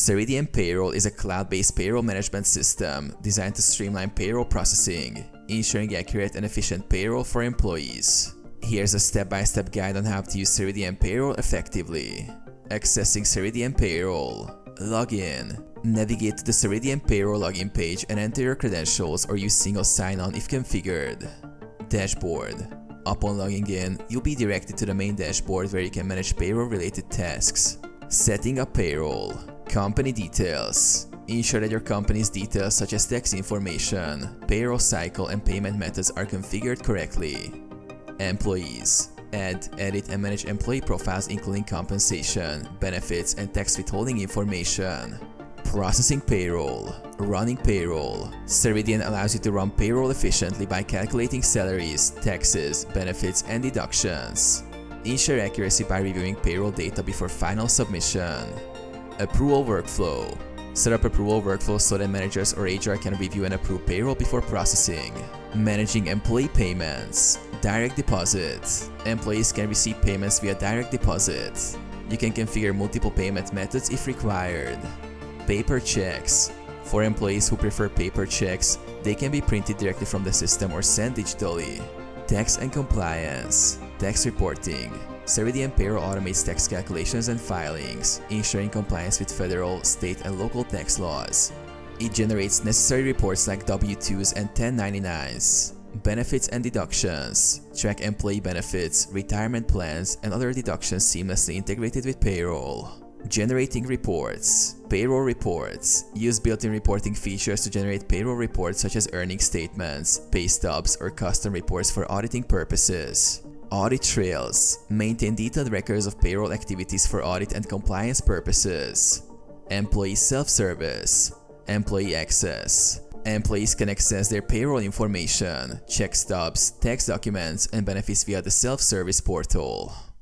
Ceridian Payroll is a cloud-based payroll management system designed to streamline payroll processing, ensuring accurate and efficient payroll for employees. Here's a step-by-step guide on how to use Ceridian Payroll effectively. Accessing Ceridian Payroll. Log in. Navigate to the Ceridian Payroll login page and enter your credentials or use single sign-on if configured. Dashboard. Upon logging in, you'll be directed to the main dashboard where you can manage payroll-related tasks. Setting up payroll. Company details. Ensure that your company's details such as tax information, payroll cycle, and payment methods are configured correctly. Employees. Add, edit, and manage employee profiles including compensation, benefits, and tax withholding information. Processing payroll. Running payroll. Ceridian allows you to run payroll efficiently by calculating salaries, taxes, benefits, and deductions. Ensure accuracy by reviewing payroll data before final submission. Approval workflow. Set up approval workflow so that managers or HR can review and approve payroll before processing. Managing employee payments. Direct deposit. Employees can receive payments via direct deposit. You can configure multiple payment methods if required. Paper checks. For employees who prefer paper checks, they can be printed directly from the system or sent digitally. Tax and compliance. Tax reporting. Ceridian Payroll automates tax calculations and filings, ensuring compliance with federal, state, and local tax laws. It generates necessary reports like W-2s and 1099s. Benefits and deductions. Track employee benefits, retirement plans, and other deductions seamlessly integrated with payroll. Generating reports. Payroll reports. Use built-in reporting features to generate payroll reports such as earnings statements, pay stubs, or custom reports for auditing purposes. Audit trails. Maintain detailed records of payroll activities for audit and compliance purposes. Employee self-service. Employee access. Employees can access their payroll information, check stubs, tax documents, and benefits via the self-service portal.